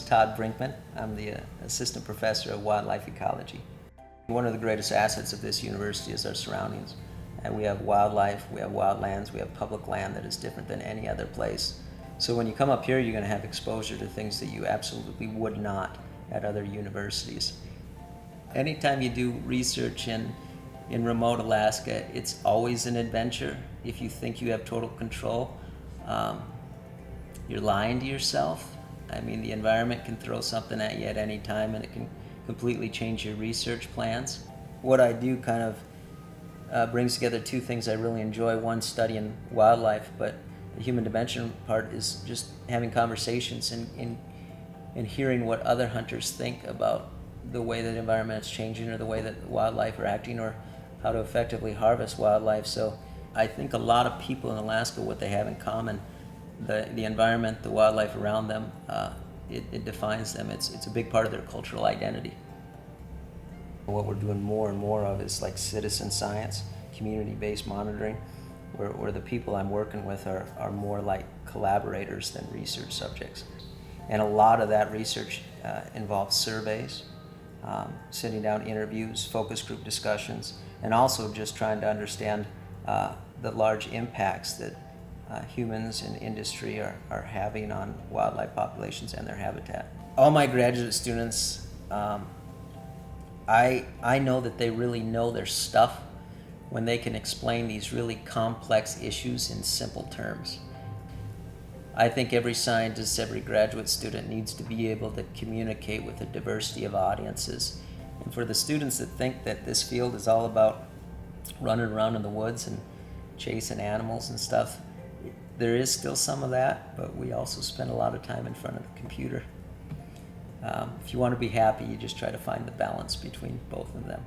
is Todd Brinkman. I'm the assistant professor of wildlife ecology. One of the greatest assets of this university is our surroundings. And we have wildlife, we have wildlands, we have public land that is different than any other place. So when you come up here, you're going to have exposure to things that you absolutely would not at other universities. Anytime you do research in remote Alaska, it's always an adventure. If you think you have total control, you're lying to yourself. I mean, the environment can throw something at you at any time and it can completely change your research plans. What I do kind of brings together two things I really enjoy. One, studying wildlife, but the human dimension part is just having conversations and hearing what other hunters think about the way that the environment is changing or the way that wildlife are acting or how to effectively harvest wildlife. So I think a lot of people in Alaska, what they have in common, the environment, the wildlife around them, it defines them. It's a big part of their cultural identity. What we're doing more and more of is like citizen science, community-based monitoring, where the people I'm working with are more like collaborators than research subjects. And a lot of that research involves surveys, sitting down interviews, focus group discussions, and also just trying to understand the large impacts that humans and industry are having on wildlife populations and their habitat. All my graduate students, I know that they really know their stuff when they can explain these really complex issues in simple terms. I think every scientist, every graduate student needs to be able to communicate with a diversity of audiences. And for the students that think that this field is all about running around in the woods and chasing animals and stuff, there is still some of that, but we also spend a lot of time in front of the computer. If you want to be happy, you just try to find the balance between both of them.